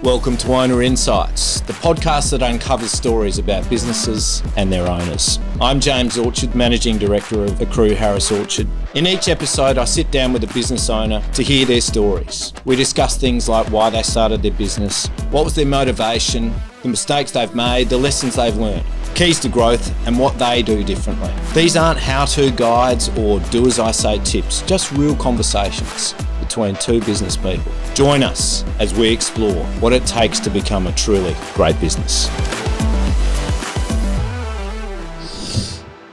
Welcome to Owner Insights, the podcast that uncovers stories about businesses and their owners. I'm James Orchard, Managing Director of the Crew Harris Orchard. In each episode, I sit down with a business owner to hear their stories. We discuss things like why they started their business, what was their motivation, the mistakes they've made, the lessons they've learned, keys to growth, and what they do differently. These aren't how-to guides or do-as-I-say tips, just real conversations between two business people. Join us as we explore what it takes to become a truly great business.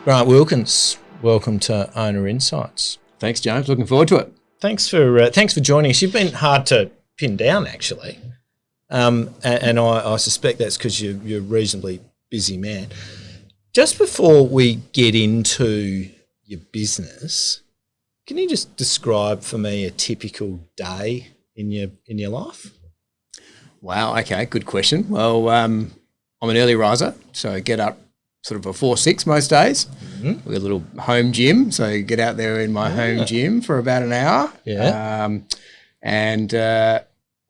Grant Wilckens, welcome to Owner Insights. Thanks, James. Looking forward to it. Thanks for joining us. You've been hard to pin down, actually, and I suspect that's because you're a reasonably busy man. Just before we get into your business, can you just describe for me a typical day in your life? Wow. Okay. Good question. Well, I'm an early riser, so I get up sort of before 6 most days. Mm-hmm. We've got a little home gym, so I get out there in my home gym for about an hour. Yeah.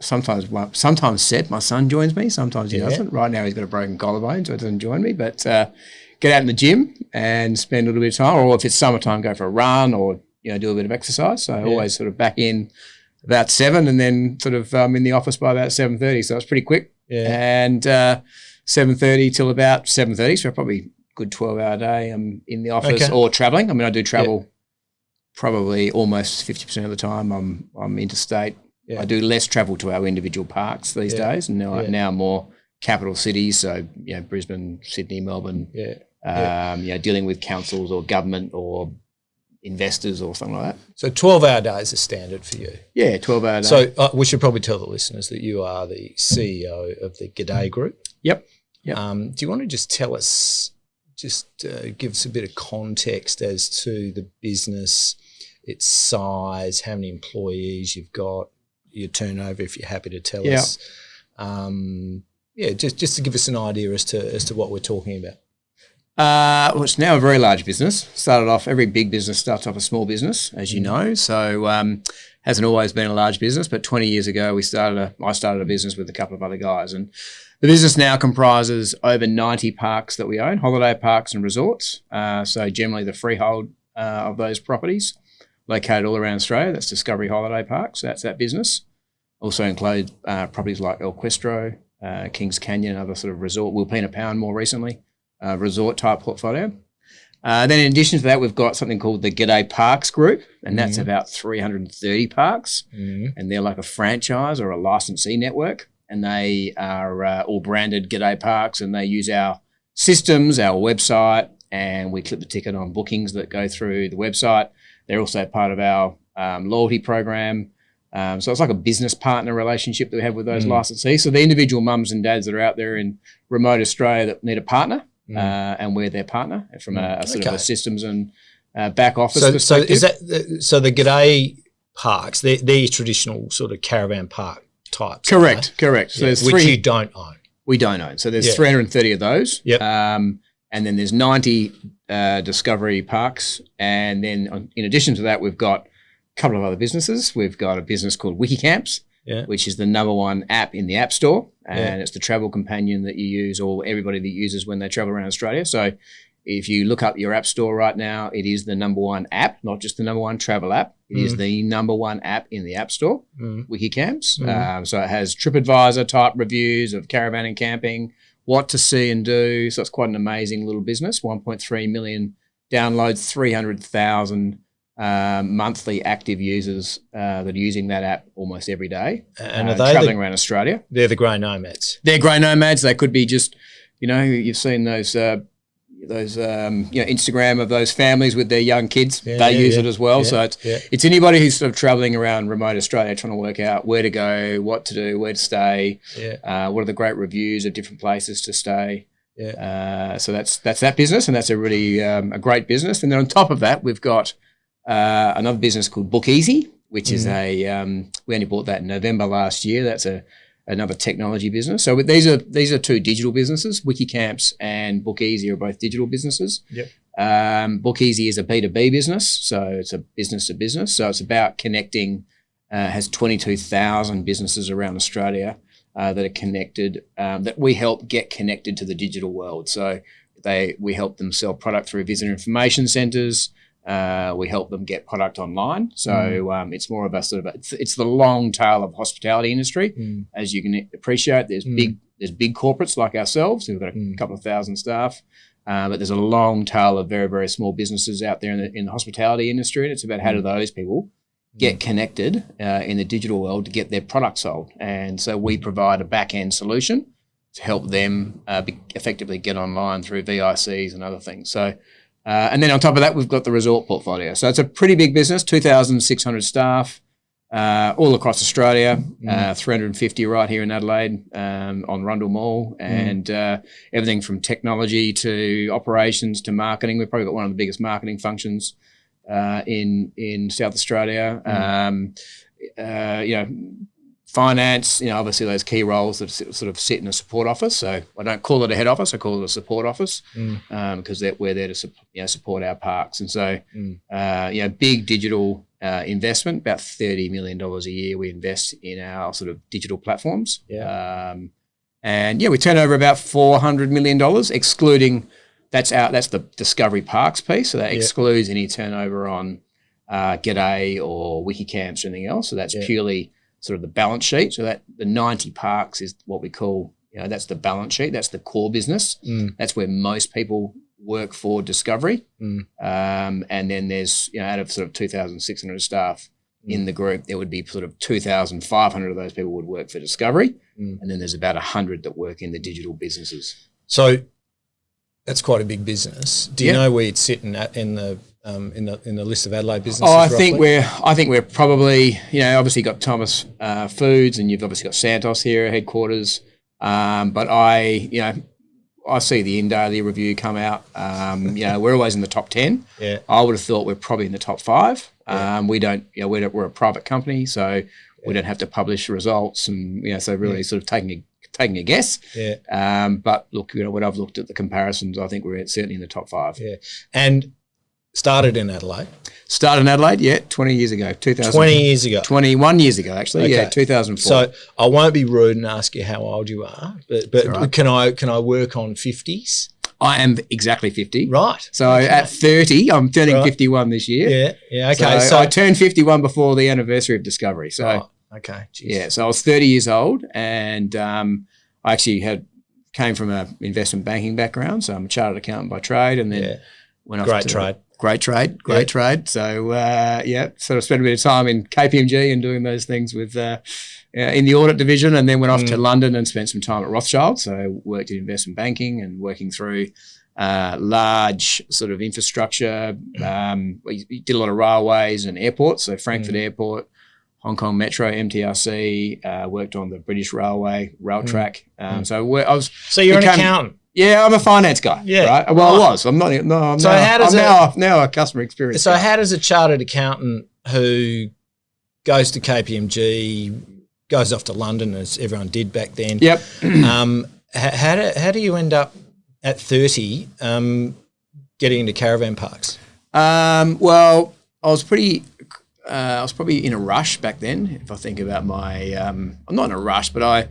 Sometimes Seth, my son, joins me. Sometimes he doesn't. Right now he's got a broken collarbone, so he doesn't join me. But get out in the gym and spend a little bit of time, or if it's summertime, go for a run or do a bit of exercise. So always sort of back in about 7 and then sort of in the office by about 7:30. So it's pretty quick. Yeah. And 7:30 till about 7:30. So probably a good 12-hour day. I'm in the office or travelling. I mean, I do travel probably almost 50% of the time. I'm interstate. Yeah. I do less travel to our individual parks these days, and now more capital cities. So Brisbane, Sydney, Melbourne. Dealing with councils or government or investors or something like that. So 12-hour days are standard for you? Yeah, 12-hour days. So we should probably tell the listeners that you are the CEO of the G'day Group. Yep. Do you want to just tell us, give us a bit of context as to the business, its size, how many employees you've got, your turnover, if you're happy to tell us. Just to give us an idea as to what we're talking about. Well, it's now a very large business. Every big business starts off a small business, as you know. So hasn't always been a large business, but 20 years ago I started a business with a couple of other guys, and the business now comprises over 90 parks that we own, holiday parks and resorts. So generally the freehold of those properties located all around Australia. That's Discovery Holiday Parks. That's that business. Also include properties like El Questro, Kings Canyon, other sort of resort, Wilpena Pound more recently. Resort type portfolio. Then in addition to that, we've got something called the G'day Parks Group, and that's about 330 parks, and they're like a franchise or a licensee network, and they are all branded G'day Parks, and they use our systems, our website, and we clip the ticket on bookings that go through the website. They're also part of our loyalty program. So it's like a business partner relationship that we have with those licensees. So the individual mums and dads that are out there in remote Australia that need a partner, and we're their partner from a sort of a systems and back office perspective. So the G'day Parks, they're traditional sort of caravan park types. Correct. So there's which you don't own. We don't own. So there's 330 of those. Yep. And then there's 90 Discovery Parks. And then in addition to that, we've got a couple of other businesses. We've got a business called WikiCamps, which is the number one app in the App Store. And it's the travel companion that you use, or everybody that uses when they travel around Australia. So if you look up your App Store right now, it is the number one app, not just the number one travel app. It is the number one app in the App Store, WikiCamps. So it has TripAdvisor type reviews of caravan and camping, what to see and do. So it's quite an amazing little business. 1.3 million downloads, 300,000 monthly active users that are using that app almost every day, and are they traveling around Australia. They're the grey nomads. They're grey nomads. They could be just, you've seen those Instagram of those families with their young kids. They use it as well. Yeah, so it's anybody who's sort of traveling around remote Australia trying to work out where to go, what to do, where to stay, what are the great reviews of different places to stay. So that's that business, and that's a really a great business. And then on top of that, we've got another business called Book Easy, which is we only bought that in November last year. That's another technology business. So these are two digital businesses. WikiCamps and Book Easy are both digital businesses. Yep. Book Easy is a B2B business, so it's a business to business. So it's about connecting. Has 22,000 businesses around Australia that are connected, that we help get connected to the digital world. So we help them sell product through visitor information centres. We help them get product online. So it's more of a sort of it's the long tail of hospitality industry. As you can appreciate, there's big corporates like ourselves who've got a couple of thousand staff. But there's a long tail of very, very small businesses out there in the hospitality industry, and it's about how do those people get connected in the digital world to get their product sold. And so we provide a back-end solution to help them effectively get online through VICs and other things. So, and then on top of that, we've got the resort portfolio. So it's a pretty big business, 2,600 staff all across Australia, 350 right here in Adelaide on Rundle Mall, and everything from technology to operations to marketing. We've probably got one of the biggest marketing functions in South Australia. Finance, obviously those key roles that sort of sit in a support office. So I don't call it a head office, I call it a support office because we're there to support our parks. And so, big digital investment, about $30 million a year we invest in our sort of digital platforms. We turn over about $400 million, excluding, that's the Discovery Parks piece. So that excludes any turnover on G'day or Wikicamps or anything else. So that's purely sort of the balance sheet. So that the 90 parks is what we call, that's the balance sheet. That's the core business. That's where most people work for Discovery. And then there's, out of sort of 2,600 staff in the group, there would be sort of 2,500 of those people would work for Discovery. And then there's about 100 that work in the digital businesses. So that's quite a big business. Do you know where you'd sit in the list of Adelaide businesses? I think we're probably, obviously got Thomas Foods, and you've obviously got Santos here at headquarters. But I see the Daily review come out. We're always in the top 10. Yeah. I would have thought we're probably in the top 5. We don't, we're a private company, so we don't have to publish results, and so really sort of taking a guess. Yeah. But look, when I've looked at the comparisons, I think we're certainly in the top 5. Yeah. And started in Adelaide? Started in Adelaide, 20 years ago. 20 years ago? 21 years ago, actually, 2004. So I won't be rude and ask you how old you are, but right. Can I work on 50s? I am exactly 50. Right. So at 30, I'm turning 51 this year. Yeah, okay. So I turned 51 before the anniversary of Discovery. So okay. Jeez. Yeah, so I was 30 years old, and I actually came from an investment banking background, so I'm a chartered accountant by trade, and then went off to Great trade. So, sort of spent a bit of time in KPMG and doing those things with in the audit division, and then went off to London and spent some time at Rothschild. So worked in investment banking and working through large sort of infrastructure. We did a lot of railways and airports, so Frankfurt Airport, Hong Kong Metro, MTRC, worked on the British Railway, rail track. So you're an accountant? Yeah, I'm a finance guy. Yeah, right. Well, I was. I'm not. No, I'm so now a customer experience. So guy. How does a chartered accountant who goes to KPMG, goes off to London, as everyone did back then? Yep. How do you end up at 30 getting into caravan parks? Well, I was probably in a rush back then. If I think about my, I'm not in a rush, but I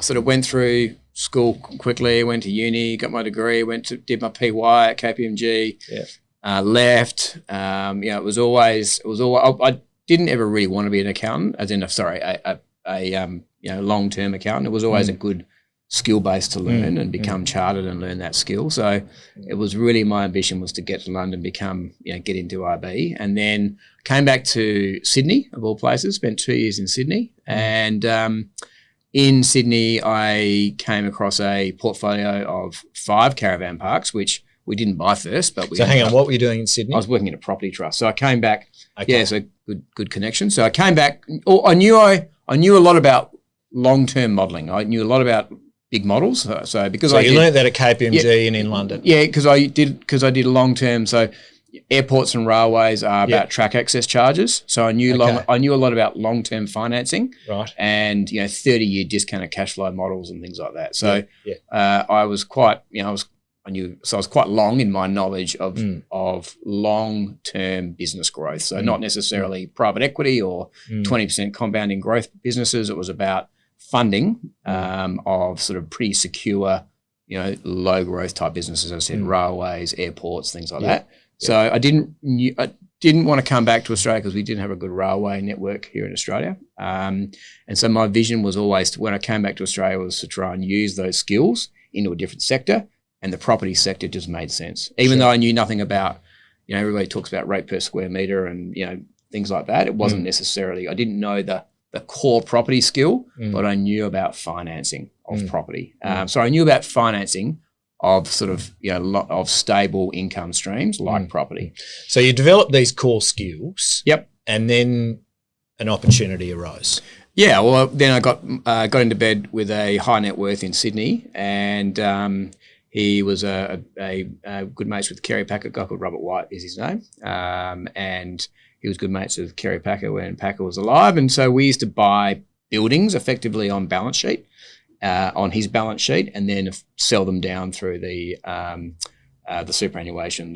sort of went through school quickly, went to uni, got my degree, did my PY at KPMG, left. It was always, I didn't ever really want to be an accountant, a long-term accountant. It was always a good skill base to learn and become chartered and learn that skill. So it was really, my ambition was to get to London, get into IB, and then came back to Sydney, of all places, spent 2 years in Sydney, and in Sydney, I came across a portfolio of 5 caravan parks, which we didn't buy first. But what were you doing in Sydney? I was working in a property trust. So I came back. Okay. Yeah, so good connection. So I came back. I knew a lot about long-term modelling. I knew a lot about big models. So you learnt that at KPMG and in London. Yeah, because I did long-term. So airports and railways are about track access charges. So I knew a lot about long-term financing, right? And 30-year discounted cash flow models and things like that. So I was quite, I was quite long in my knowledge of long-term business growth. So not necessarily private equity or 20% compounding growth businesses. It was about funding of sort of pretty secure, low growth type businesses. As I said, railways, airports, things like that. So I didn't want to come back to Australia because we didn't have a good railway network here in Australia. And so my vision was always, when I came back to Australia, was to try and use those skills into a different sector, and the property sector just made sense. Even though I knew nothing about, everybody talks about rate per square metre and, things like that. It wasn't necessarily, I didn't know the core property skill, but I knew about financing of property. So I knew about financing of sort of, of stable income streams like property. So you developed these core skills. Yep. And then an opportunity arose. Yeah. Well, then I got into bed with a high net worth in Sydney, and he was a good mates with Kerry Packer. A guy called Robert White is his name. And he was good mates with Kerry Packer when Packer was alive. And so we used to buy buildings effectively on balance sheet. On his balance sheet, and then sell them down through the superannuation,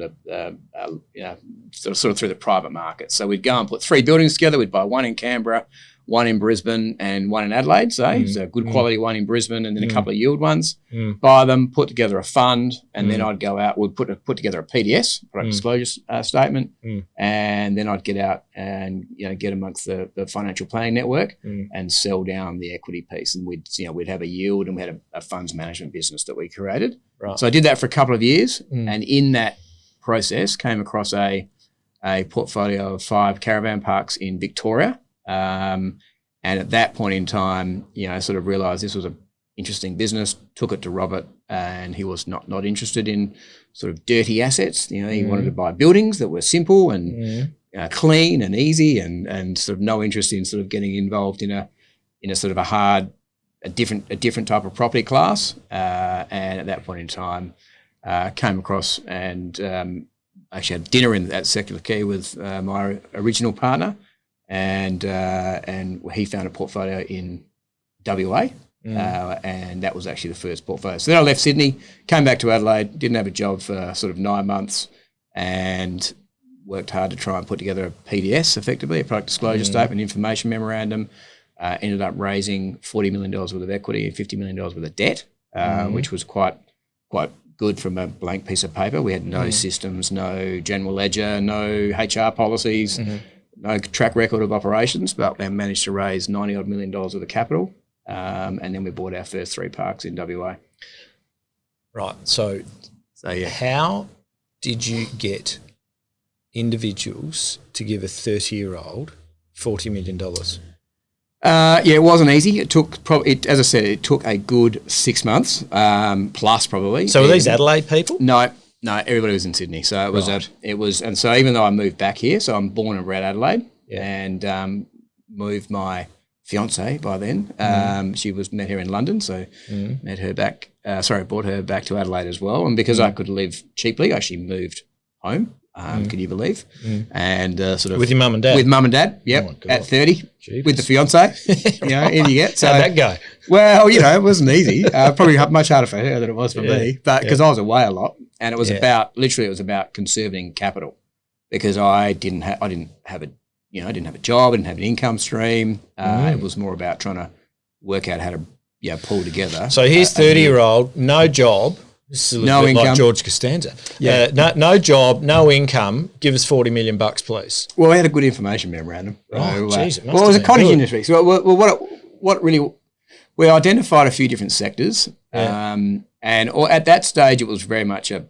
sort of through the private market. So we'd go and put 3 buildings together. We'd buy one in Canberra, one in Brisbane, and one in Adelaide. So a good quality one in Brisbane, and then a couple of yield ones. Buy them, put together a fund, and then I'd go out. We'd put together a PDS, product disclosure statement, and then I'd get out and get amongst the financial planning network and sell down the equity piece. And we'd have a yield, and we had a funds management business that we created. Right. So I did that for a couple of years, and in that process came across a portfolio of 5 caravan parks in Victoria. And at that point in time, sort of realised this was an interesting business, took it to Robert, and he was not interested in sort of dirty assets. He wanted to buy buildings that were simple and clean and easy, and sort of no interest in sort of getting involved in a sort of a different type of property class. And at that point in time, came across and actually had dinner at Secular Key with my original partner. And he found a portfolio in WA, and that was actually the first portfolio. So then I left Sydney, came back to Adelaide, didn't have a job for sort of 9 months, and worked hard to try and put together a PDS, effectively, a product disclosure statement, information memorandum. Ended up raising $40 million worth of equity and $50 million worth of debt, which was quite good from a blank piece of paper. We had no systems, no general ledger, no HR policies, no track record of operations, but we managed to raise $90 odd million worth of capital, and then we bought our first 3 parks in WA. Right. So yeah. How did you get individuals to give a 30-year-old $40 million? It wasn't easy. It took as I said, it took a good 6 months, plus probably. So were these Adelaide people? No, everybody was in Sydney. So it was, and so even though I moved back here, so I'm born and bred Adelaide, and moved my fiance by then. She was met here in London, so brought her back to Adelaide as well. And because I could live cheaply, I actually moved home. Can you believe? And sort of with your mum and dad. With mum and dad, yep. Oh, at 30, with the fiance. In you get. So, how'd that go? Well, it wasn't easy. Probably much harder for her than it was for me, but because I was away a lot, and it was about conserving capital, because I didn't have a job, I didn't have an income stream. It was more about trying to work out how to pull together. So here's 30-year-old, no job. This is no income. Like George Costanza. Yeah. No job, no income. Give us $40 million, please. Well, we had a good information memorandum. Oh, geez, it was a cottage industry. So, what really, we identified a few different sectors, and at that stage, it was very much a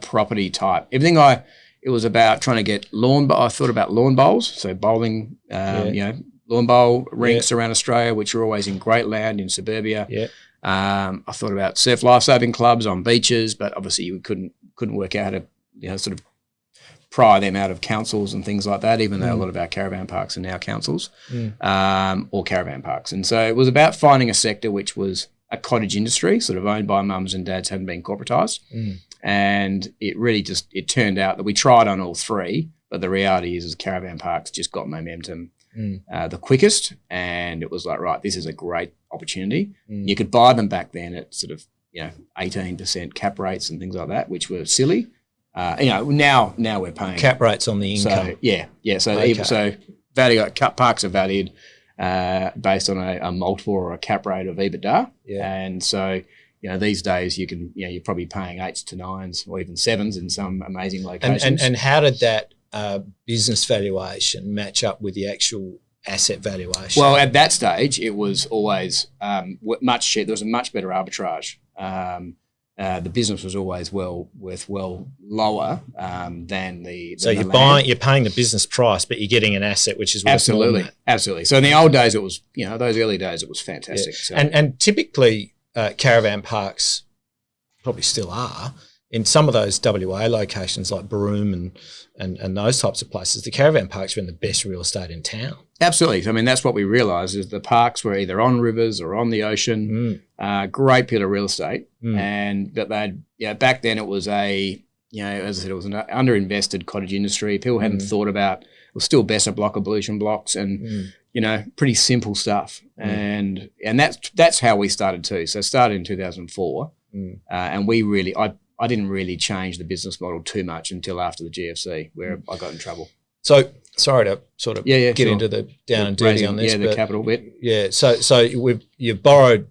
property type. It was about trying to get I thought about lawn bowls, so bowling, lawn bowl rinks around Australia, which are always in great land in suburbia. Yeah. I thought about surf lifesaving clubs on beaches, but obviously you couldn't work out how to sort of pry them out of councils and things like that, even though a lot of our caravan parks are now councils or caravan parks. And so it was about finding a sector which was a cottage industry, sort of owned by mums and dads, hadn't been corporatised. And it really it turned out that we tried on all 3, but the reality is caravan parks just got momentum the quickest, and it was like, right, this is a great opportunity. You could buy them back then at sort of 18% cap rates and things like that, which were silly. Now we're paying cap rates on the income. So So value parks are valued based on a multiple or a cap rate of EBITDA. Yeah. And so, these days you're probably paying 8s to 9s or even 7s in some amazing locations. And how did that business valuation match up with the actual asset valuation? Well, at that stage, it was always much cheaper. There was a much better arbitrage. The business was always lower than the. So you're paying the business price, but you're getting an asset which is worth absolutely, more than absolutely. So in the old days, it was those early days, it was fantastic. Yeah. So. And typically caravan parks probably still are in some of those WA locations like Broome and those types of places. The caravan parks are in the best real estate in town. Absolutely. I mean, that's what we realised is the parks were either on rivers or on the ocean. Great bit of real estate, and that back then it was as I said, it was an underinvested cottage industry. People hadn't thought about. It was still Besser block ablution blocks, and pretty simple stuff. And that's how we started too. So started in 2004, and I didn't really change the business model too much until after the GFC, where I got in trouble. So sorry to sort of get sure. into the down and dirty on this. The capital bit. Yeah. So you've borrowed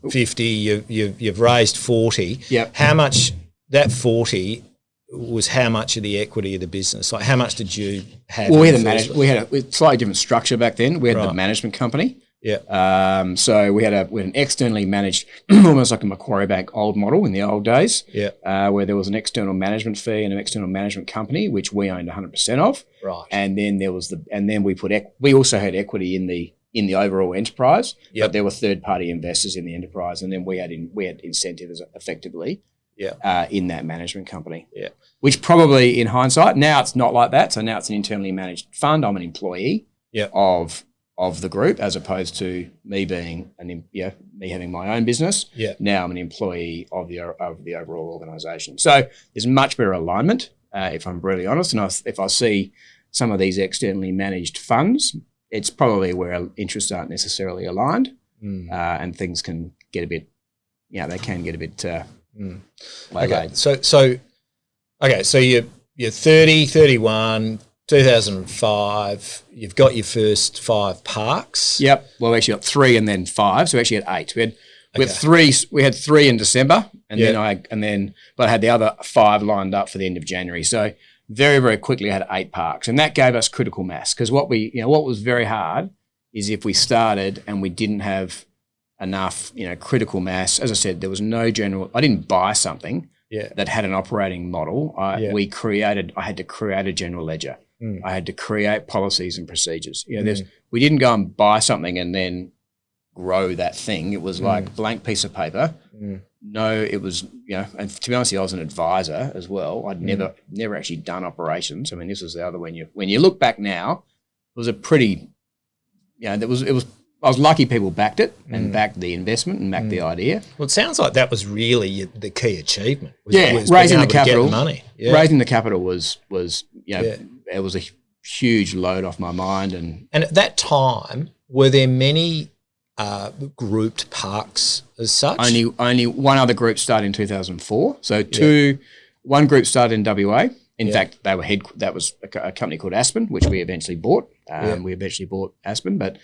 50, you've raised 40. Yep. How much that 40 was how much of the equity of the business? Like how much did you have? Well, we had a slightly different structure back then. We had the management company. Yeah. So we had an externally managed, almost like a Macquarie Bank old model in the old days. Yeah. Where there was an external management fee and an external management company, which we owned 100% of. Right. And then we also had equity in the overall enterprise. Yep. But there were third party investors in the enterprise, and then we had incentives effectively. Yeah. In that management company. Yeah. Which probably in hindsight now it's not like that. So now it's an internally managed fund. I'm an employee. Yeah. Of the group, as opposed to me being me having my own business. Yeah. Now I'm an employee of the overall organisation. So there's much better alignment, if I'm really honest. And if I see some of these externally managed funds, it's probably where interests aren't necessarily aligned, and things can get a bit, they can get a bit. Okay. So you're 30, 31. 2005, you've got your first 5 parks. Yep. Well, we actually got 3 and then 5, so we actually had 8. We had 3 in December, and but I had the other 5 lined up for the end of January. So very, very quickly I had 8 parks, and that gave us critical mass. Because what was very hard is if we started and we didn't have enough, critical mass. As I said, there was no general. I didn't buy something that had an operating model. I had to create a general ledger. I had to create policies and procedures. We didn't go and buy something and then grow that thing. It was like blank piece of paper. No, it was, and to be honest, I was an advisor as well. I'd never actually done operations. I mean, this was the other, when you look back now, it was a pretty, I was lucky people backed it and backed the investment and backed the idea. Well, it sounds like that was really the key achievement. Raising the capital. Money. Yeah. Raising the capital was it was a huge load off my mind. And at that time, were there many grouped parks as such? Only one other group started in 2004. So one group started in WA. In fact, that was a company called Aspen, which we eventually bought. We eventually bought Aspen, but.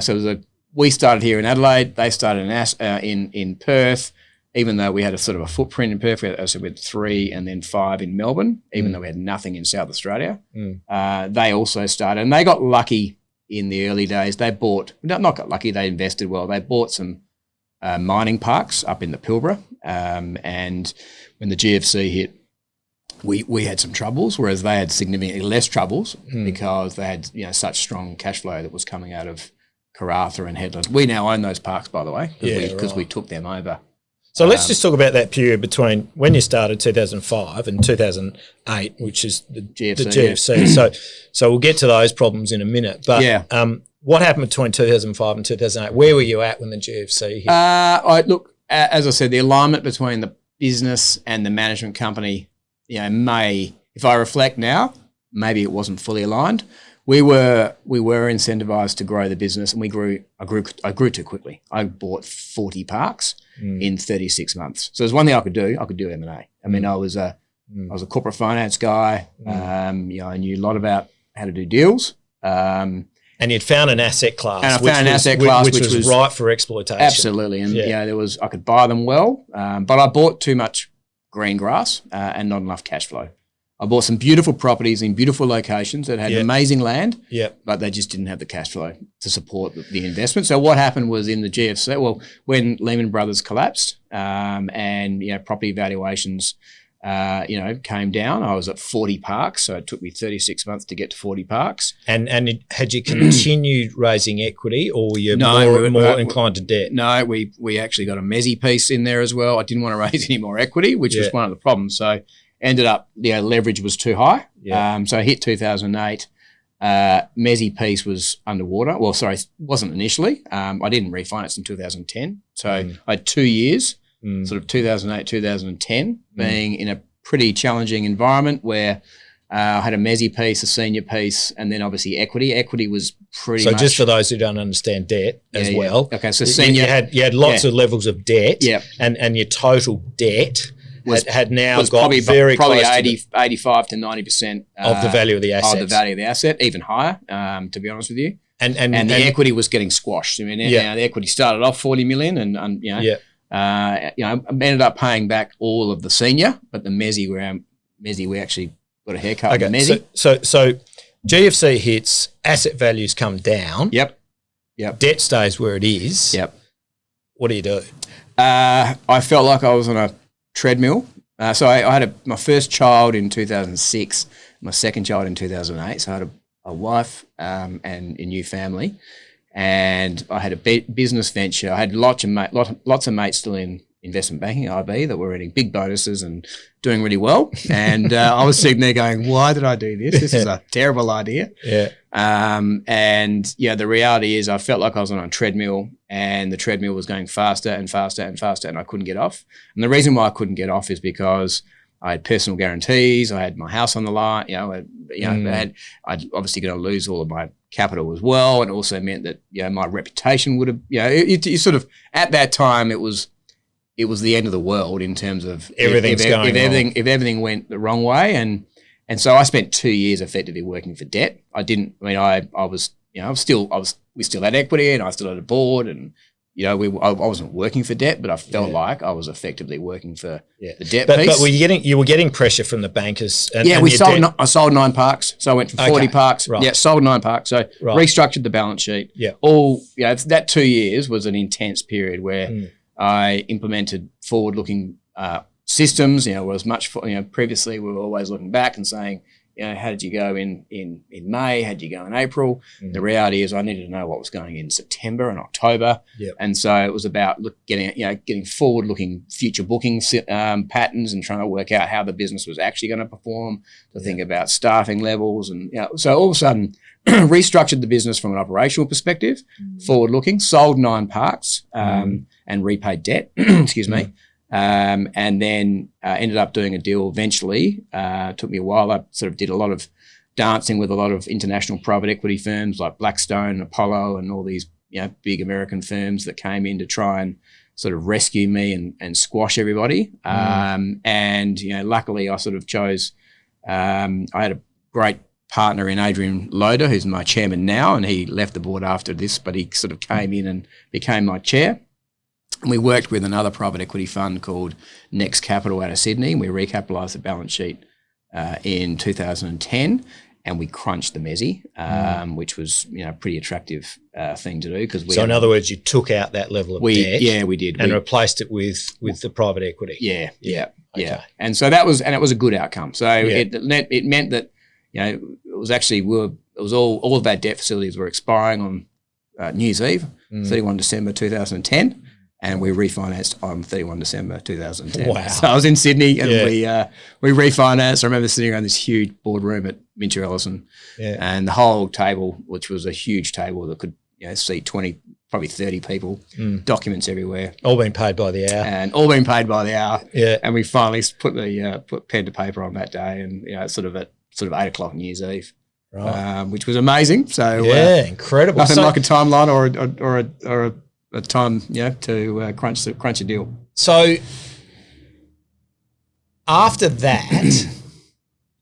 So we started here in Adelaide. They started in Perth. Even though we had a sort of a footprint in Perth, we had 3 and then 5 in Melbourne. Even though we had nothing in South Australia, they also started, and they got lucky in the early days. They bought, not got lucky. They invested well. They bought some mining parks up in the Pilbara, and when the GFC hit, we had some troubles, whereas they had significantly less troubles because they had such strong cash flow that was coming out of Karratha and Headland. We now own those parks, by the way, because we took them over. So let's just talk about that period between when you started, 2005, and 2008, which is the GFC. Yeah. So we'll get to those problems in a minute. But what happened between 2005 and 2008? Where were you at when the GFC hit? As I said, the alignment between the business and the management company, if I reflect now, maybe it wasn't fully aligned. We were incentivized to grow the business, and I grew too quickly. I bought 40 parks in 36 months. So there's one thing I could do. I could do M&A. I mean, I was a corporate finance guy. I knew a lot about how to do deals. And And you'd found an asset class. And I found an asset class which was right for exploitation. Absolutely. And I could buy them well, but I bought too much green grass and not enough cash flow. I bought some beautiful properties in beautiful locations that had amazing land, but they just didn't have the cash flow to support the investment. So what happened was in the GFC, well, when Lehman Brothers collapsed and property valuations came down, I was at 40 parks, so it took me 36 months to get to 40 parks. And had you continued raising equity, or were you more inclined to debt? No, we actually got a mezzi piece in there as well. I didn't want to raise any more equity, which was one of the problems. So ended up, leverage was too high. Yeah. So I hit 2008. Mezzi piece was underwater. Well, sorry, wasn't initially. I didn't refinance in 2010. So I had 2 years, sort of 2008, 2010, being in a pretty challenging environment where I had a mezzi piece, a senior piece, and then obviously equity. Equity was pretty much... So just for those who don't understand debt as well. Okay, so senior... You had lots of levels of debt, and your total debt... had now got probably very close 85 to 90% of the value of the asset. Of the value of the asset, even higher, to be honest with you. And the equity was getting squashed. I mean, the equity started off 40 million, and I ended up paying back all of the senior, but the mezzi we actually got a haircut. Okay, on the mezzi. So GFC hits, asset values come down. Yep. Debt stays where it is. Yep. What do you do? I felt like I was on a treadmill. So I had my first child in 2006, my second child in 2008. So I had a wife and a new family, and I had a business venture. I had lots of mates still in investment banking, IB, that were earning big bonuses and doing really well. And I was sitting there going, why did I do this? This is a terrible idea. Yeah. The reality is I felt like I was on a treadmill, and the treadmill was going faster and faster and faster, and I couldn't get off. And the reason why I couldn't get off is because I had personal guarantees. I had my house on the line. I'd obviously going to lose all of my capital as well, and it also meant that my reputation would have. It sort of at that time it was the end of the world in terms of if everything went the wrong way, and so I spent 2 years effectively working for debt. We still had equity, and I still had a board, and I wasn't working for debt, but I felt like I was effectively working for the debt piece. But you were getting pressure from the bankers. I sold 9 parks, so I went from 40 parks. Right. Yeah, sold 9 parks. So restructured the balance sheet. Yeah, that 2 years was an intense period where I implemented forward-looking systems. Was much. Previously we were always looking back and saying, how did you go in May? How did you go in April? The reality is I needed to know what was going in September and October. Yep. And so it was about getting forward-looking future booking patterns and trying to work out how the business was actually going to perform, to think about staffing levels. And so all of a sudden restructured the business from an operational perspective, forward-looking, sold 9 parks and repaid debt, excuse me. And then ended up doing a deal eventually. Took me a while. I sort of did a lot of dancing with a lot of international private equity firms like Blackstone, Apollo, and all these big American firms that came in to try and sort of rescue me and squash everybody. And luckily I sort of chose. I had a great partner in Adrian Loader, who's my chairman now, and he left the board after this, but he sort of came in and became my chair. And we worked with another private equity fund called Next Capital out of Sydney. We recapitalised the balance sheet in 2010, and we crunched the mezzi, which was a pretty attractive thing to do. So in other words, you took out that level of debt. Yeah, we did, and replaced it with the private equity. Yeah. And so it was a good outcome. So it meant that it was actually all of our debt facilities were expiring on New Year's Eve, 31 December 2010. And we refinanced on 31 December 2010. Wow. So I was in Sydney, and we refinanced. I remember sitting around this huge boardroom at Minter Ellison, and the whole table, which was a huge table that could seat 20, probably 30 people, documents everywhere. All being paid by the hour. Yeah. And we finally put pen to paper on that day, and sort of at 8 o'clock New Year's Eve. Right. Which was amazing. So incredible. Nothing like a timeline or a time, to crunch a deal. So after that,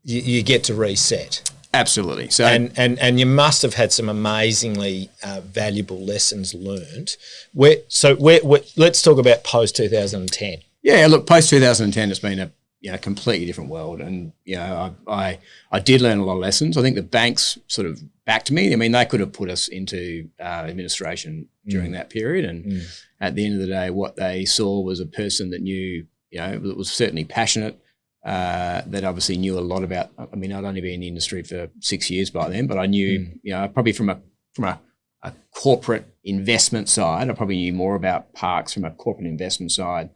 you get to reset. Absolutely. So and you must have had some amazingly valuable lessons learned. Let's talk about post 2010. Yeah, look, post 2010 has been a completely different world, and I did learn a lot of lessons. I think the banks sort of backed me. I mean, they could have put us into administration during that period, and at the end of the day, what they saw was a person that knew, that was certainly passionate. That obviously knew a lot about. I mean, I'd only been in the industry for 6 years by then, but I knew, probably from a corporate investment side, I probably knew more about parks from a corporate investment side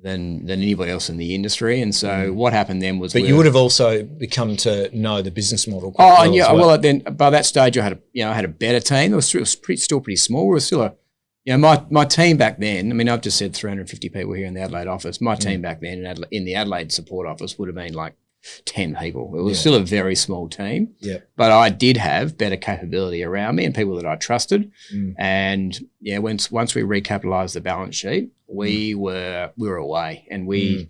than anybody else in the industry. And so what happened then was, but you would have also become to know the business model. Well, then by that stage, I had a better team. It was still pretty small. We were still my team back then, I mean, I've just said 350 people here in the Adelaide office. My team back then in the Adelaide support office would have been like 10 people. It was still a very small team. Yeah. But I did have better capability around me and people that I trusted. And once we recapitalised the balance sheet, we were away, and we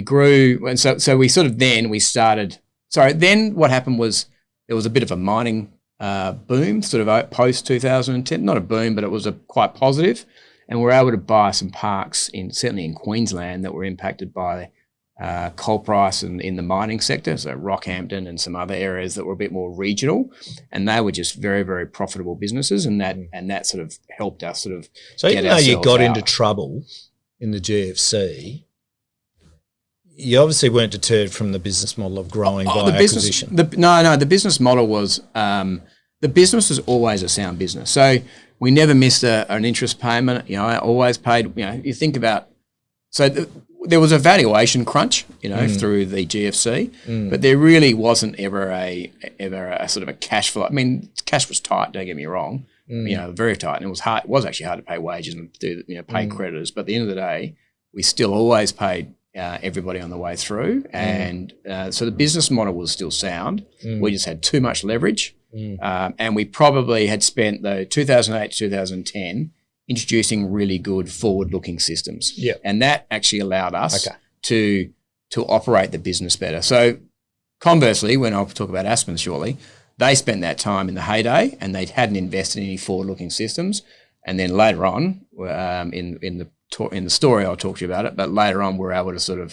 grew. And so we sort of we started. Sorry, then what happened was there was a bit of a mining boom, sort of post 2010. Not a boom, but it was quite positive, and we were able to buy some parks certainly in Queensland that were impacted by coal price and in the mining sector, so Rockhampton and some other areas that were a bit more regional, and they were just very, very profitable businesses, and that sort of helped us sort of. So even though you got into trouble in the GFC, you obviously weren't deterred from the business model of growing by acquisition. The business model was the business was always a sound business. So we never missed an interest payment. I always paid. You think about there was a valuation crunch, through the GFC, but there really wasn't ever a sort of a cash flow. I mean, cash was tight. Don't get me wrong. Very tight, and it was hard. It was actually hard to pay wages and pay creditors. But at the end of the day, we still always paid everybody on the way through, and so the business model was still sound. We just had too much leverage, and we probably had spent 2008 to 2010 introducing really good forward-looking systems. Yeah. And that actually allowed us to operate the business better. So conversely, when I'll talk about Aspen shortly, they spent that time in the heyday and they hadn't invested in any forward-looking systems. And then later on, in the story I'll talk to you about it, but later on we're able to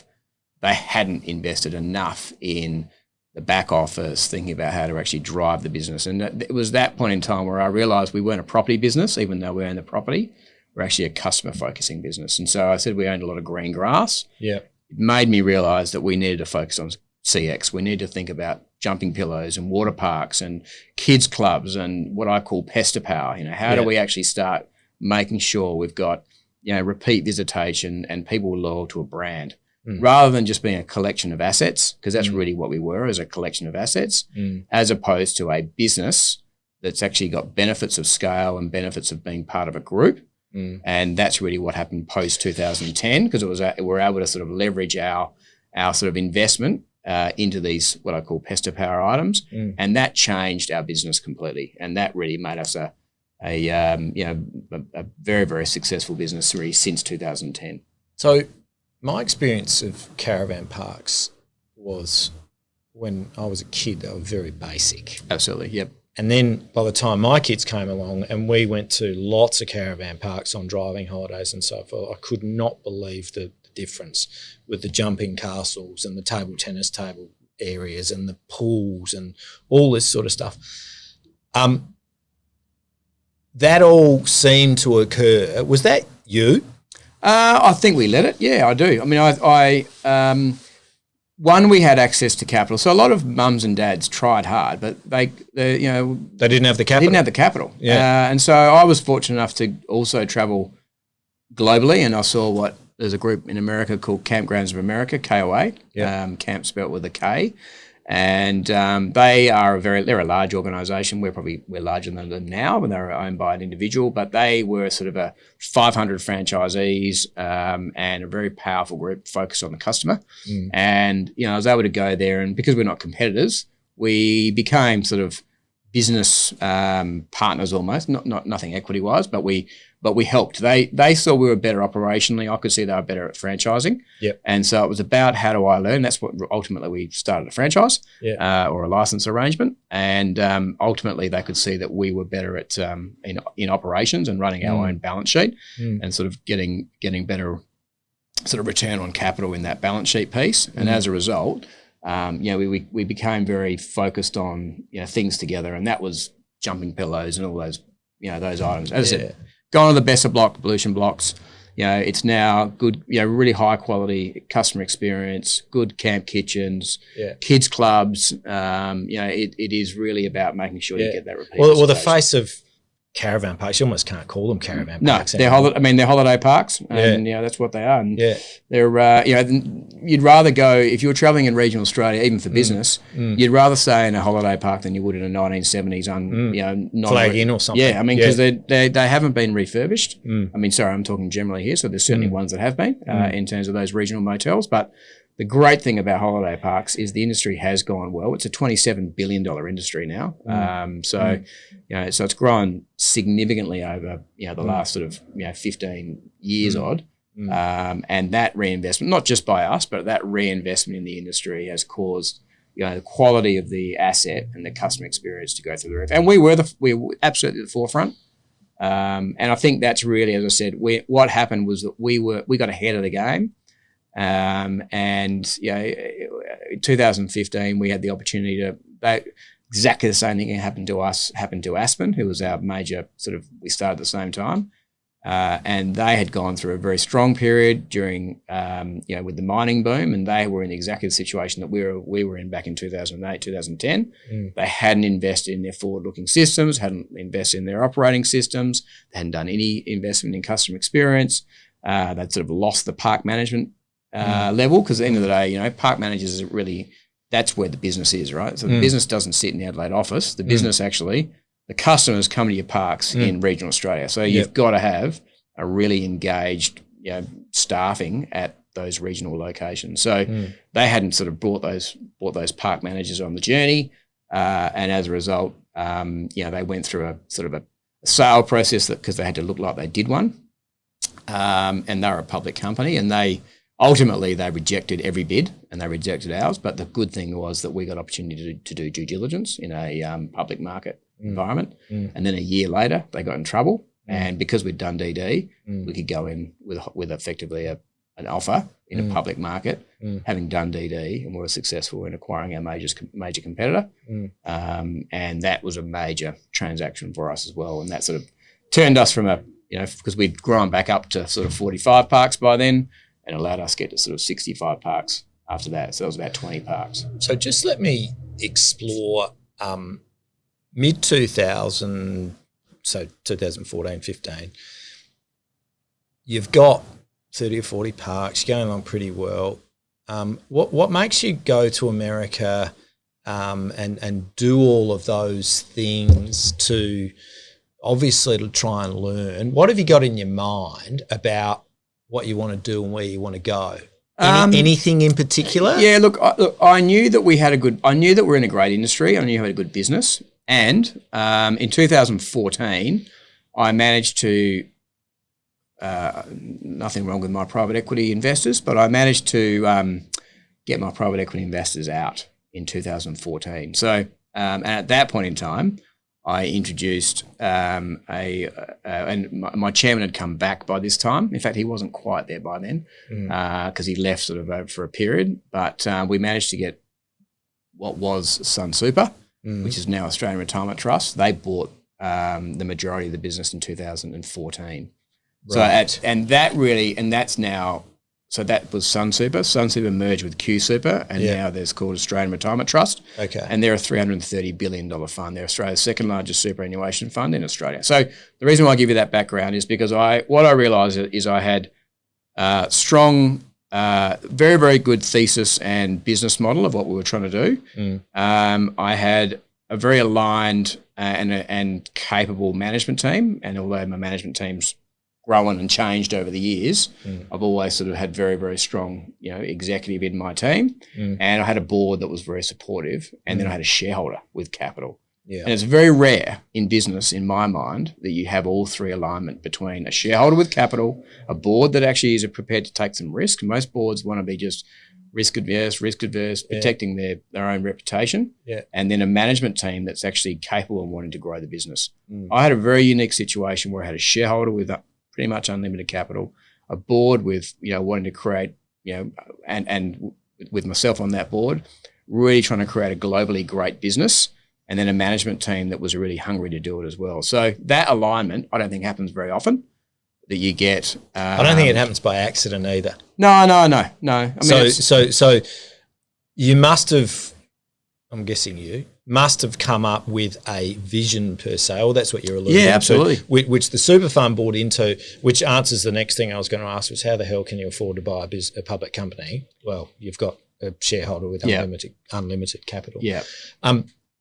they hadn't invested enough in the back office, thinking about how to actually drive the business. And it was that point in time where I realised we weren't a property business, even though we own the property. We're actually a customer-focusing business. And so I said we owned a lot of green grass. Yeah. It made me realise that we needed to focus on CX. We needed to think about jumping pillows and water parks and kids clubs and what I call pester power. How do we actually start making sure we've got repeat visitation and people loyal to a brand? Rather than just being a collection of assets, because that's really what we were, as a collection of assets, as opposed to a business that's actually got benefits of scale and benefits of being part of a group. And that's really what happened post 2010, because we're able to sort of leverage our sort of investment into these what I call pester power items, and that changed our business completely, and that really made us a very, very successful business really since 2010. So my experience of caravan parks was when I was a kid, they were very basic. Absolutely, yep. And then by the time my kids came along and we went to lots of caravan parks on driving holidays and so forth, I could not believe the difference with the jumping castles and the table tennis table areas and the pools and all this sort of stuff. That all seemed to occur. Was that you? I think we let it. Yeah, I do. I mean, we had access to capital. So a lot of mums and dads tried hard, but they didn't have the capital. Didn't have the capital. Yeah. And so I was fortunate enough to also travel globally, and I saw there's a group in America called Campgrounds of America, KOA. Yep. Camp spelt with a K. And they're a large organisation. We're larger than them now, but they were owned by an individual. But they were sort of a 500 franchisees and a very powerful group focused on the customer. And I was able to go there, and because we're not competitors, we became sort of business partners almost, not nothing equity wise, but we helped. They saw we were better operationally. I could see they were better at franchising. Yep. And so it was about how do I learn? That's what ultimately we started a franchise or a license arrangement. And ultimately they could see that we were better at in operations and running our own balance sheet and sort of getting better sort of return on capital in that balance sheet piece. And as a result, we became very focused on things together, and that was jumping pillows and all those those items. As I said, gone to the best of block, Evolution blocks. It's now good, really high quality customer experience, good camp kitchens, kids clubs. It is really about making sure you get that repeat. Well, the face of caravan parks, you almost can't call them caravan parks. No, they're holiday parks, and that's what they are. And they're you'd rather go if you were travelling in regional Australia, even for business, you'd rather stay in a holiday park than you would in a 1970s Flag Inn or something. Yeah, I mean because they haven't been refurbished. I mean, sorry, I'm talking generally here, so there's certainly ones that have been in terms of those regional motels, but. The great thing about holiday parks is the industry has gone well. It's a $27 billion industry now. So it's grown significantly over, the last sort of, 15 years odd. And that reinvestment, not just by us, but that reinvestment in the industry has caused, the quality of the asset and the customer experience to go through the roof. And we were absolutely at the forefront. And I think that's really, as I said, what happened was that we got ahead of the game. In 2015 we had the opportunity to exactly the same thing happened to Aspen, who was our major we started at the same time, and they had gone through a very strong period during with the mining boom, and they were in exactly the situation that we were in back in 2008 2010. They hadn't invested in their forward-looking systems, hadn't invested in their operating systems, they hadn't done any investment in customer experience. They'd sort of lost the park management level, because at the end of the day, park managers is really, that's where the business is, right? So the business doesn't sit in the Adelaide office. The business actually, the customers come to your parks in regional Australia. So you've got to have a really engaged, staffing at those regional locations. So they hadn't sort of brought those park managers on the journey, and as a result, they went through a sort of a sale process because they had to look like they did one, and they were a public company, and Ultimately, they rejected every bid and they rejected ours. But the good thing was that we got opportunity to do due diligence in a public market environment. And then a year later, they got in trouble. And because we'd done DD, we could go in with effectively an offer in a public market, having done DD, and we were successful in acquiring our major competitor. And that was a major transaction for us as well. And that sort of turned us from because we'd grown back up to sort of 45 parks by then, and allowed us to get to sort of 65 parks after that. So it was about 20 parks. So just let me explore mid-2000, so 2014, 15. You've got 30 or 40 parks, going along pretty well. What makes you go to America and do all of those things to try and learn? What have you got in your mind about what you want to do and where you want to go? Anything in particular? Yeah, look, I knew that I knew that we're in a great industry. I knew we had a good business. And in 2014, I managed to, nothing wrong with my private equity investors, but I managed to get my private equity investors out in 2014. So, and at that point in time, I introduced and my chairman had come back by this time. In fact, he wasn't quite there by then because he left sort of for a period. But we managed to get what was Sun Super, which is now Australian Retirement Trust. They bought the majority of the business in 2014. Right. So that was Sun Super. Sun Super merged with Q Super, and now there's called Australian Retirement Trust. Okay. And they're a $330 billion fund. They're Australia's second largest superannuation fund in Australia. So the reason why I give you that background is because what I realised is I had strong, very, very good thesis and business model of what we were trying to do. I had a very aligned and capable management team, and although my management team's grown and changed over the years, I've always sort of had very, very strong, executive in my team, and I had a board that was very supportive, and then I had a shareholder with capital. Yeah. And it's very rare in business, in my mind, that you have all three alignment between a shareholder with capital, a board that actually is prepared to take some risk. Most boards want to be just risk adverse, protecting their own reputation, and then a management team that's actually capable of wanting to grow the business. I had a very unique situation where I had a shareholder with pretty much unlimited capital, a board with wanting to create and with myself on that board, really trying to create a globally great business, and then a management team that was really hungry to do it as well. So that alignment, I don't think happens very often. That you get. I don't think it happens by accident either. No. I mean, so you must have. I'm guessing you must have come up with a vision per se, or that's what you're alluding to. Yeah, absolutely. Which the super fund bought into, which answers the next thing I was going to ask was how the hell can you afford to buy a public company? Well, you've got a shareholder with unlimited capital. Yeah.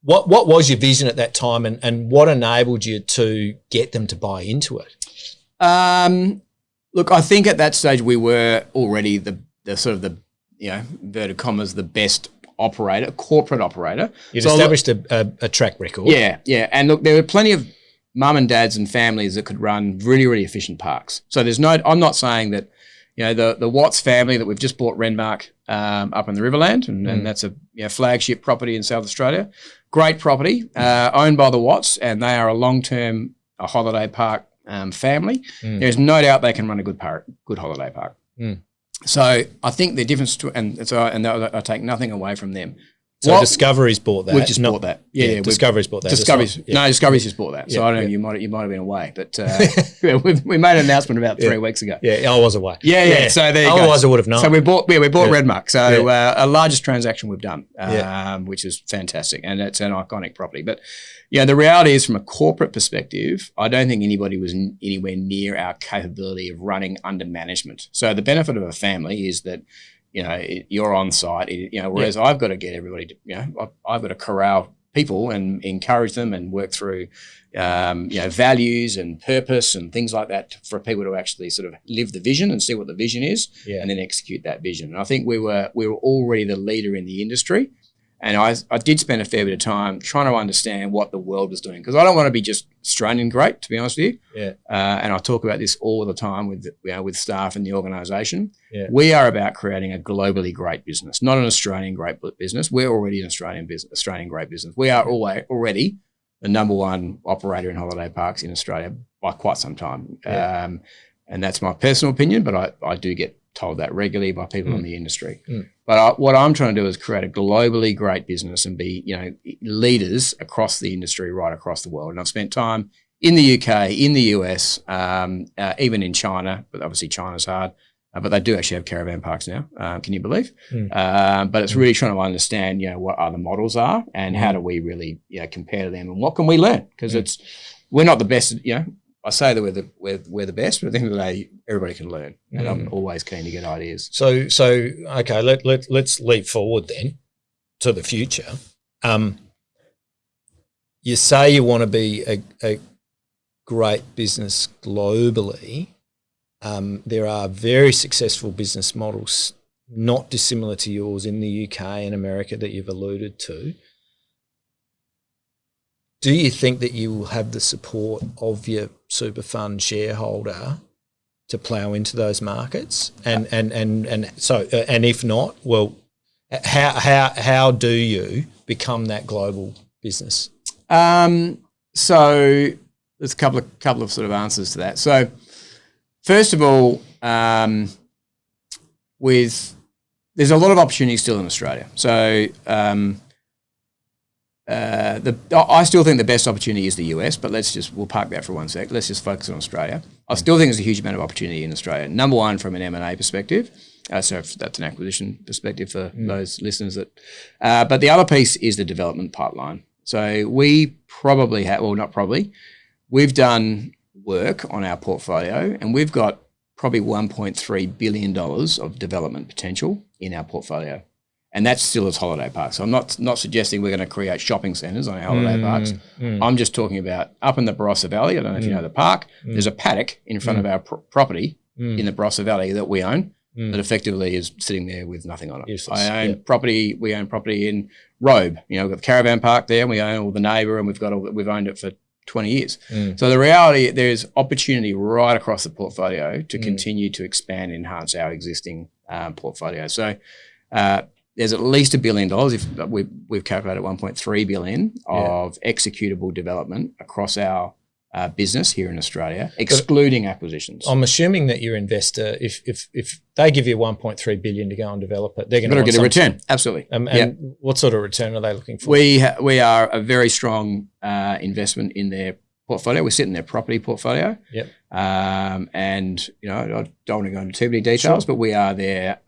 What was your vision at that time, and what enabled you to get them to buy into it? Look, I think at that stage we were already the sort of the inverted commas the best corporate operator. You'd established a track record. Yeah. And look, there were plenty of mum and dads and families that could run really, really efficient parks. So I'm not saying that the Watts family that we've just bought Renmark up in the Riverland, and that's a flagship property in South Australia. Great property, owned by the Watts, and they are a long-term holiday park family. There's no doubt they can run a good holiday park. So I think the difference I take nothing away from them. So Discovery's bought that. We've just bought that. Yeah, Discovery's bought that. Discovery's just bought that. So I don't know. You might have been away, but we made an announcement about 3 weeks ago. Yeah, I was away. Yeah. So there you go. Otherwise, I would have known. So we bought Redmark. So our largest transaction we've done, which is fantastic, and it's an iconic property. But the reality is, from a corporate perspective, I don't think anybody was anywhere near our capability of running under management. So the benefit of a family is that you're on site, whereas I've got to get everybody to, I've got to corral people and encourage them and work through, values and purpose and things like that for people to actually sort of live the vision and see what the vision is and then execute that vision. And I think we were already the leader in the industry. And I did spend a fair bit of time trying to understand what the world was doing, because I don't want to be just Australian great, to be honest with you. Yeah. And I talk about this all the time with staff in the organisation. Yeah. We are about creating a globally great business, not an Australian great business. We're already an Australian great business. We are already the number one operator in holiday parks in Australia by quite some time. Yeah. And that's my personal opinion, but I do get told that regularly by people in the industry. But what I'm trying to do is create a globally great business and be, leaders across the industry, right across the world. And I've spent time in the UK, in the US, even in China, but obviously China's hard. But they do actually have caravan parks now. Can you believe? But it's really trying to understand, what other models are and how do we really, compare to them, and what can we learn? Because we're not the best, I say that we're the best, but at the end of the day, everybody can learn, and I'm always keen to get ideas. So okay, let's leap forward then to the future. You say you want to be a great business globally. There are very successful business models not dissimilar to yours in the UK and America that you've alluded to. Do you think that you will have the support of your super fund shareholder to plough into those markets? And if not, well, how do you become that global business? So there's a couple of sort of answers to that. So first of all, there's a lot of opportunity still in Australia. So I still think the best opportunity is the US, but we'll park that for 1 sec. Let's just focus on Australia. I still think there's a huge amount of opportunity in Australia. Number one, from an M&A perspective. So if that's an acquisition perspective for those listeners but the other piece is the development pipeline. So we we've done work on our portfolio, and we've got probably $1.3 billion of development potential in our portfolio. And that's still as holiday parks. So I'm not suggesting we're going to create shopping centres on our holiday parks. I'm just talking about up in the Barossa Valley. I don't know if you know the park. There's a paddock in front of our property in the Barossa Valley that we own. that effectively is sitting there with nothing on it. Useless. I own property. We own property in Robe. We've got the caravan park there, and we own all the neighbour, and we've owned it for 20 years. So the reality, there's opportunity right across the portfolio to continue to expand and enhance our existing portfolio. So there's at least $1 billion, if we've calculated 1.3 billion of executable development across our business here in Australia, excluding acquisitions. I'm assuming that your investor, if they give you 1.3 billion to go and develop it, they're going to get a return. Absolutely. And what sort of return are they looking for? We are a very strong investment in their portfolio. We sit in their property portfolio. Yep. And I don't want to go into too many details, but we are their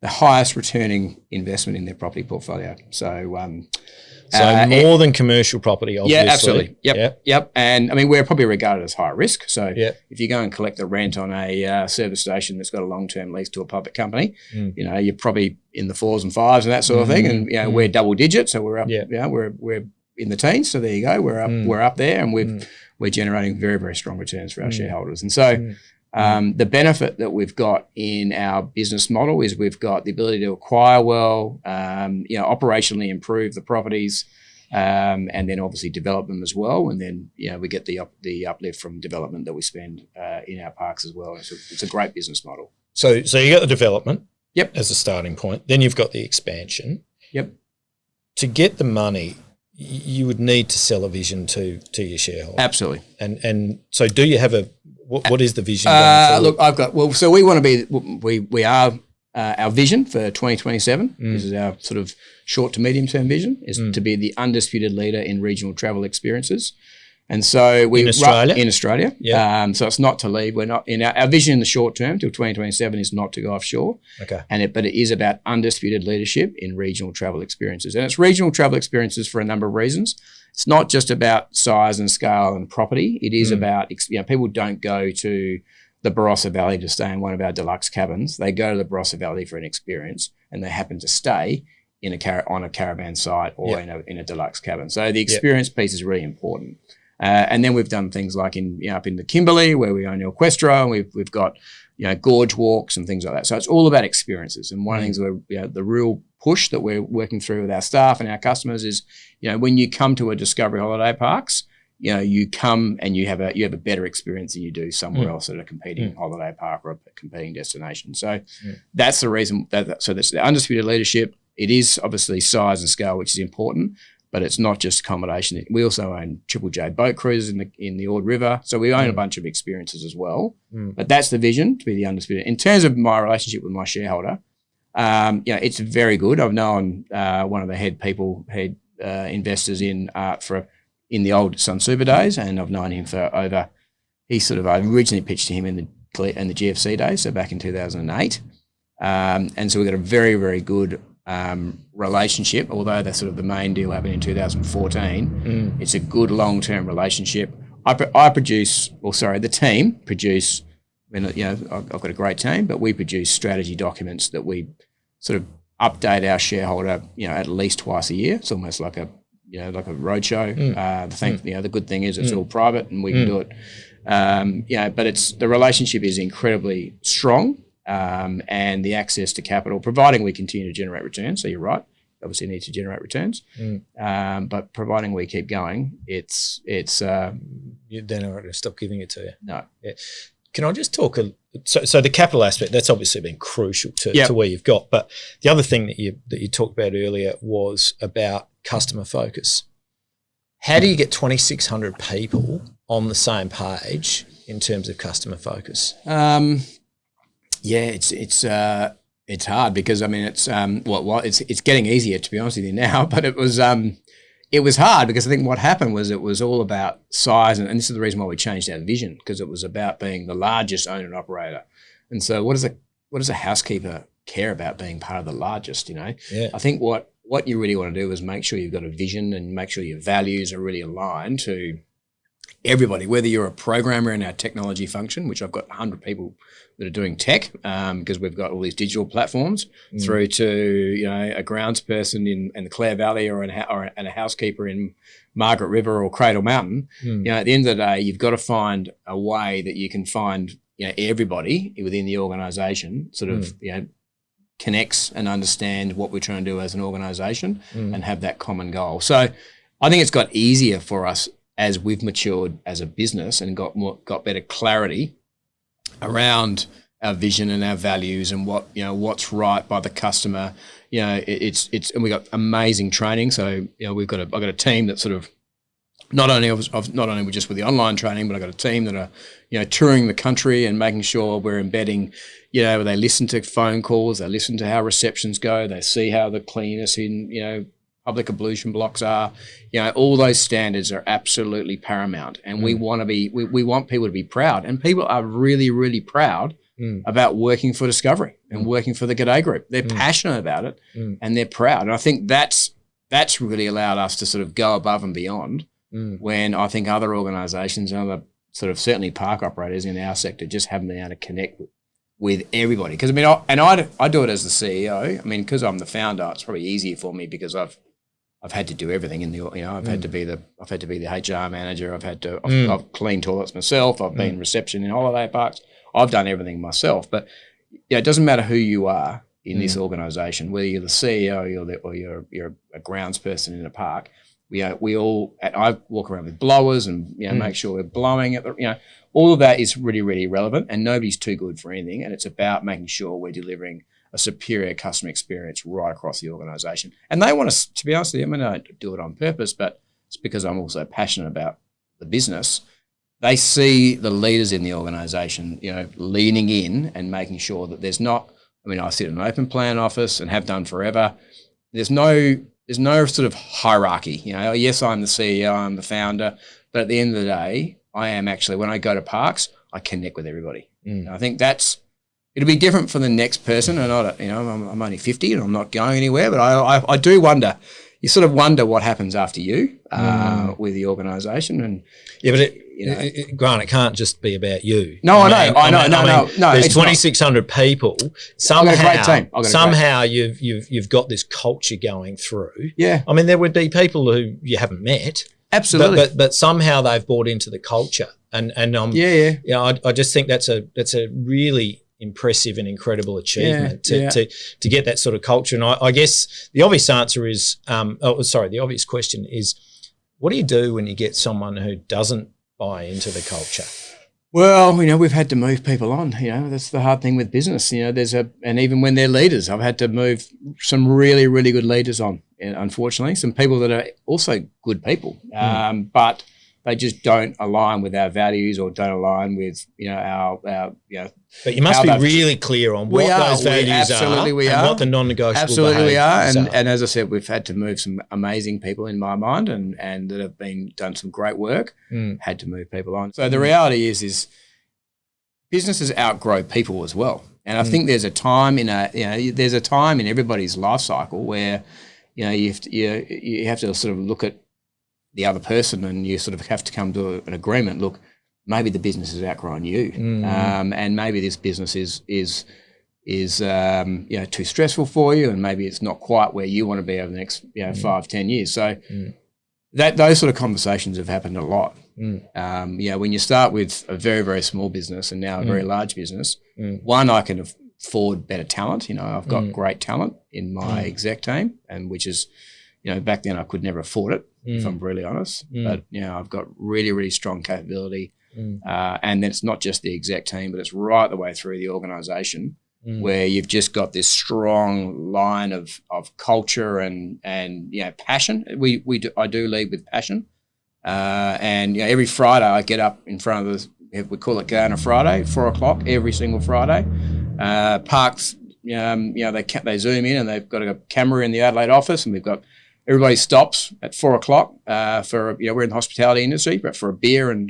the highest returning investment in their property portfolio. So more than commercial property, obviously. Yeah, absolutely. Yep. And I mean, we're probably regarded as high risk. So if you go and collect the rent on a service station that's got a long-term lease to a public company, you're probably in the 4s and 5s and that sort of thing. And we're double digits, so we're up. We're in the teens. So there you go. We're up. We're up there, and we're generating very, very strong returns for our shareholders. And so the benefit that we've got in our business model is we've got the ability to acquire well, operationally improve the properties, and then obviously develop them as well. And then we get the uplift from development that we spend in our parks as well. It's a great business model. So you got the development as a starting point. Then you've got the expansion. Yep. To get the money, you would need to sell a vision to your shareholders. Absolutely. And so do you have what is the vision going forward? So we want to be, we are, our vision for 2027, this is our sort of short to medium term vision, is to be the undisputed leader in regional travel experiences. And so in Australia? In Australia. Yeah. So it's not to leave. We're not in our vision in the short term till 2027 is not to go offshore. Okay. But it is about undisputed leadership in regional travel experiences. And it's regional travel experiences for a number of reasons. It's not just about size and scale and property. It is about, people don't go to the Barossa Valley to stay in one of our deluxe cabins. They go to the Barossa Valley for an experience, and they happen to stay in on a caravan site or in a deluxe cabin. So the experience piece is really important. And then we've done things like up in the Kimberley where we own Equestro, and we've got gorge walks and things like that. So it's all about experiences. And one of the things where the real push that we're working through with our staff and our customers is when you come to a Discovery Holiday Parks, you come and you have a better experience than you do somewhere else at a competing holiday park or a competing destination. So that's the reason. So that's the undisputed leadership. It is obviously size and scale, which is important. But it's not just accommodation. We also own Triple J boat cruises in the Ord River. So we own a bunch of experiences as well. But that's the vision, to be the undisputed. In terms of my relationship with my shareholder, it's very good. I've known one of the head investors in in the old Sun Super days, and I've known him for over. I originally pitched to him in the GFC days, so back in 2008, and so we got a very, very good relationship, although that's sort of the main deal happened in 2014. It's a good long-term relationship. The team produce, I've got a great team, but we produce strategy documents that we sort of update our shareholder, at least twice a year. It's almost like a roadshow. The good thing is it's all private and we can do it. But the relationship is incredibly strong. And the access to capital, providing we continue to generate returns. So you're right, obviously need to generate returns. But providing we keep going, they're not going to stop giving it to you. No. Yeah. Can I just talk? So the capital aspect, that's obviously been crucial to where you've got. But the other thing that you talked about earlier was about customer focus. How do you get 2,600 people on the same page in terms of customer focus? It's hard because it's getting easier, to be honest with you now, but it was hard because I think what happened was it was all about size, and this is the reason why we changed our vision, because it was about being the largest owner and operator. And so what does a housekeeper care about being part of the largest, I think what you really want to do is make sure you've got a vision and make sure your values are really aligned to everybody, whether you're a programmer in our technology function, which I've got 100 people that are doing tech, because we've got all these digital platforms, through to a grounds person in the Clare Valley and a housekeeper in Margaret River or Cradle Mountain. At the end of the day, you've got to find a way that you can find everybody within the organisation sort of connects and understand what we're trying to do as an organisation and have that common goal. So I think it's got easier for us as we've matured as a business and got better clarity around our vision and our values and what's right by the customer. And we got amazing training. So I've got a team that sort of not only just with the online training, but I've got a team that are touring the country and making sure we're embedding. They listen to phone calls, they listen to how receptions go, they see how the cleanliness in public ablution blocks are. All those standards are absolutely paramount, and we want people to be proud, and people are really, really proud about working for Discovery and working for the G'day Group. They're passionate about it and they're proud. And I think that's really allowed us to sort of go above and beyond when I think other organisations and other sort of certainly park operators in our sector just haven't been able to connect with everybody. Because I do it as the CEO. Because I'm the founder, it's probably easier for me because I've had to do everything in the I've had to be the HR manager. I've cleaned toilets myself. I've been reception in holiday parks. I've done everything myself. But it doesn't matter who you are in this organisation, whether you're the CEO or you're a grounds person in a park. I walk around with blowers and make sure we're blowing it. All of that is really, really relevant, and nobody's too good for anything. And it's about making sure we're delivering a superior customer experience right across the organisation. And they want to be honest with you, I don't do it on purpose, but it's because I'm also passionate about the business. They see the leaders in the organisation, leaning in and making sure that there's not. I sit in an open plan office and have done forever. There's no sort of hierarchy. Yes, I'm the CEO, I'm the founder, but at the end of the day, I am actually, when I go to parks, I connect with everybody. I think it'll be different for the next person. And I'm only 50 and I'm not going anywhere, but I do wonder. You sort of wonder what happens after you with the organisation. And Grant, it can't just be about you. No, I know. There's 2,600 people. Somehow, I've got a great team. You've got this culture going through. Yeah. There would be people who you haven't met. Absolutely. But somehow they've bought into the culture, and I just think that's a really impressive and incredible achievement to get that sort of culture. And I guess the obvious answer is, the obvious question is, what do you do when you get someone who doesn't buy into the culture? Well, we've had to move people on. That's the hard thing with business. And even when they're leaders, I've had to move some really, really good leaders on. And unfortunately, some people that are also good people, but they just don't align with our values or don't align with our. But you must be really clear on what those values are and what the non-negotiable. Absolutely, we are. And as I said, we've had to move some amazing people in my mind, and that have done some great work. Had to move people on. So the reality is businesses outgrow people as well. And I think there's a time in everybody's life cycle where you have to sort of look at the other person, and you sort of have to come to an agreement. Look, maybe the business has outgrown you, and maybe this business is too stressful for you, and maybe it's not quite where you want to be over the next 5-10 years. So those sort of conversations have happened a lot. When you start with a very, very small business and now a very large business, one, I can afford better talent. I've got great talent in my exec team, and which is, back then I could never afford it, if I'm really honest. But I've got really, really strong capability, and it's not just the exec team, but it's right the way through the organisation, where you've just got this strong line of culture and passion. I do lead with passion, and every Friday I get up in front of we call it Go on a Friday, 4:00 every single Friday. Parks, they zoom in, and they've got a camera in the Adelaide office, and we've got. Everybody stops at 4:00 for we're in the hospitality industry, but for a beer and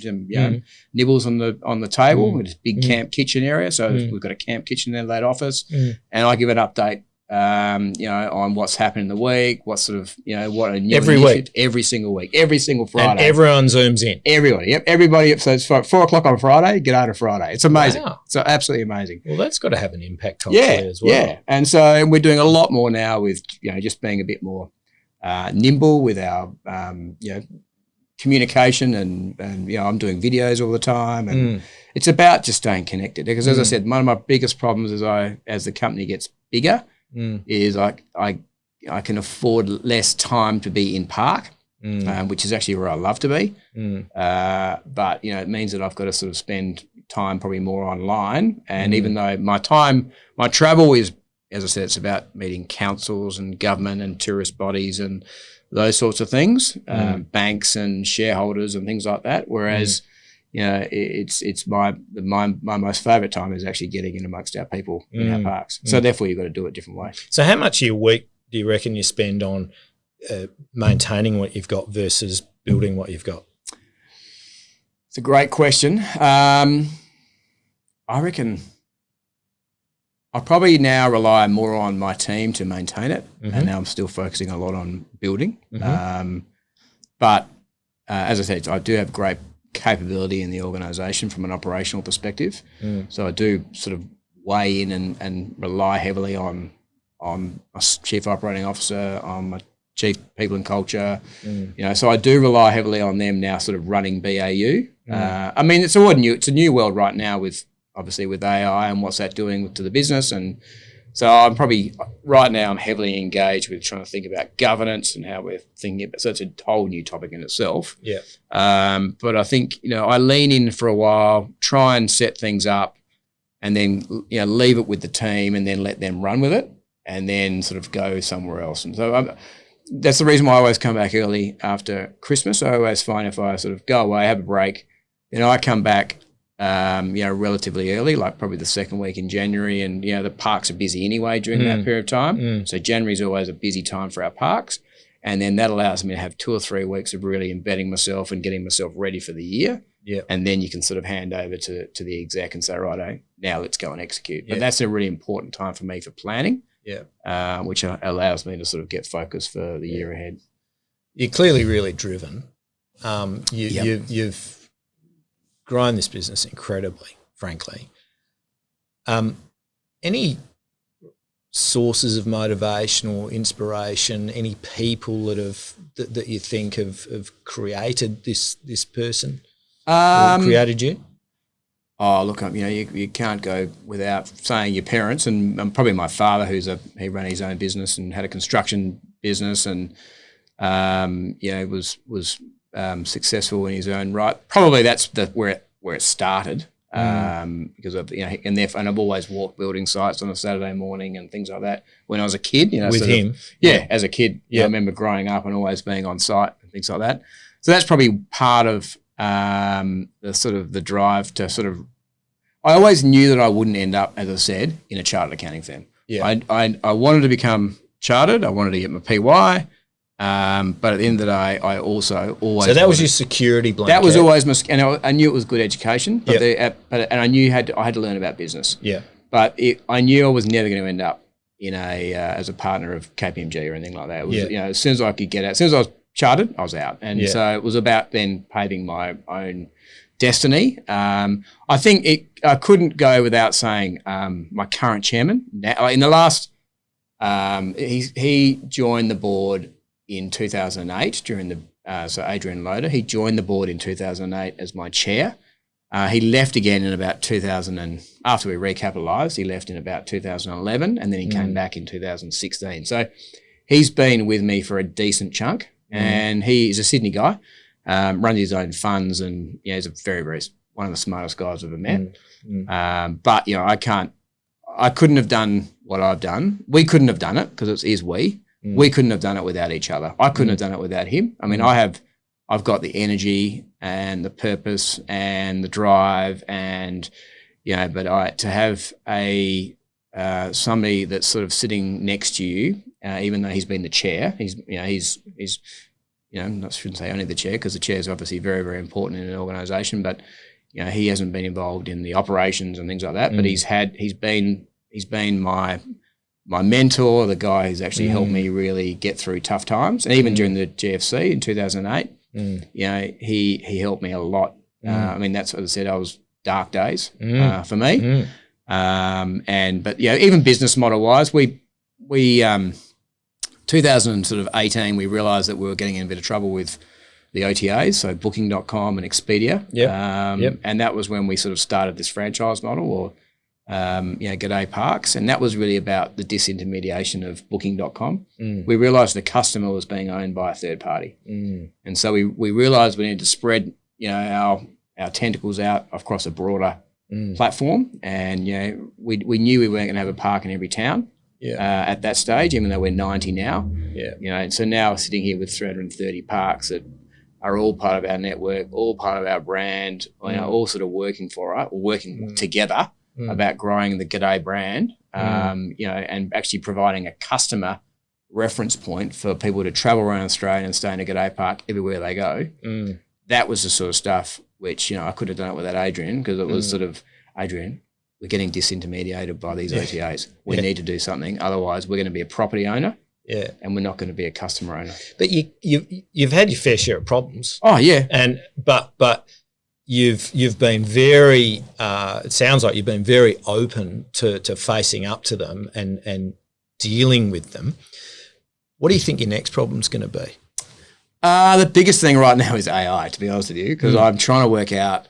nibbles on the table. With this big camp kitchen area, so we've got a camp kitchen in the Adelaide office, and I give an update, on what's happened in the week, what sort of what a new week, every single week, every single Friday, and everyone zooms in. Everybody. So it's 4:00 on Friday. Get out of Friday. It's amazing. Wow. It's absolutely amazing. Well, that's got to have an impact culturally as well. Yeah, and so we're doing a lot more now with just being a bit more. Nimble with our communication, and I'm doing videos all the time, and it's about just staying connected. Because as I said, one of my biggest problems as the company gets bigger is I can afford less time to be in park, which is actually where I love to be. But, you know, it means that I've got to sort of spend time probably more online. And even though my travel is, as I said, it's about meeting councils and government and tourist bodies and those sorts of things, banks and shareholders and things like that. Whereas, you know, it's my most favourite time is actually getting in amongst our people in our parks. So therefore, you've got to do it a different way. So how much of your week do you reckon you spend on maintaining what you've got versus building what you've got? It's a great question. I reckon I probably now rely more on my team to maintain it, and now I'm still focusing a lot on building. But as I said, I do have great capability in the organisation from an operational perspective. So I do sort of weigh in and rely heavily on my chief operating officer, on my chief people and culture. You know, so I do rely heavily on them now, sort of running BAU. I mean, it's all new. It's a new world right now with obviously with AI and what's that doing to the business. And so I'm probably right now I'm heavily engaged with trying to think about governance and how we're thinking about. So it's a whole new topic in itself. Yeah. But I think, you know, I lean in for a while, try and set things up, and then, you know, leave it with the team and then let them run with it, and then sort of go somewhere else. And so that's the reason why I always come back early after Christmas. I always find if I sort of go away, have a break, then I come back, you know, relatively early, like probably the second week in January. And, you know, the parks are busy anyway during that period of time. So January is always a busy time for our parks. And then that allows me to have 2 or 3 weeks of really embedding myself and getting myself ready for the year. Yeah. And then you can sort of hand over to the exec and say, righto, now let's go and execute. But that's a really important time for me for planning. Yeah. Which allows me to sort of get focused for the year ahead. You're clearly really driven. You've grown this business incredibly, frankly. Any sources of motivation or inspiration? Any people that you think have created this person? Or created you? Oh, look, you know, you can't go without saying your parents, and probably my father, he ran his own business and had a construction business, and you know, was successful in his own right. Probably that's where it started, because of, you know, and I've always walked building sites on a Saturday morning and things like that when I was a kid. You know, with him, as a kid, I remember growing up and always being on site and things like that. So that's probably part of the sort of the drive to sort of. I always knew that I wouldn't end up, as I said, in a chartered accounting firm. Yeah, I wanted to become chartered. I wanted to get my PY. But at the end of the day, I also always. So that was your security blanket. That was always my, and I knew it was good education. But and I knew I had to learn about business. Yeah. But I knew I was never going to end up in as a partner of KPMG or anything like that. It was, you know, as soon as I could get out, as soon as I was chartered, I was out, and so it was about then paving my own destiny. I think I couldn't go without saying my current chairman. Now, in the last, he joined the board in 2008 during the so Adrian Loader. He joined the board in 2008 as my chair. He left again in about 2000 after we recapitalised. He left in about 2011, and then he came back in 2016. So he's been with me for a decent chunk, and he is a Sydney guy. Runs his own funds, and he's a very, very one of the smartest guys I've ever met. But you know, I couldn't have done what I've done. We couldn't have done it because it is we. We couldn't have done it without each other. I couldn't have done it without him. I mean, I've got the energy and the purpose and the drive, and you know, but to have somebody that's sort of sitting next to you, even though he's been the chair, he's you know, I shouldn't say only the chair, because the chair is obviously very, very important in an organisation, but you know, he hasn't been involved in the operations and things like that. But he's been my mentor, the guy who's actually helped me really get through tough times, and even during the GFC in 2008, you know, he helped me a lot. I mean, that's what I said. I was dark days for me, but yeah, even business model wise, we 2018, we realised that we were getting in a bit of trouble with the OTAs, so Booking.com and Expedia. And that was when we sort of started this franchise model, or G'day Parks, and that was really about the disintermediation of Booking.com. We realised the customer was being owned by a third party, and so we realised we needed to spread our tentacles out across a broader platform, and we knew we weren't going to have a park in every town at that stage, even though we're 90 now. And so now sitting here with 330 parks that are all part of our network, all part of our brand, all sort of working for us, working together about growing the G'day brand, and actually providing a customer reference point for people to travel around Australia and stay in a G'day Park everywhere they go. That was the sort of stuff which, I could have done it without Adrian, because it was sort of, Adrian, we're getting disintermediated by these OTAs. We need to do something. Otherwise, we're going to be a property owner. And we're not going to be a customer owner. But you've had your fair share of problems. Oh yeah. But you've been very. It sounds like you've been very open to facing up to them and dealing with them. What do you think your next problem's going to be? The biggest thing right now is AI, to be honest with you, because I'm trying to work out.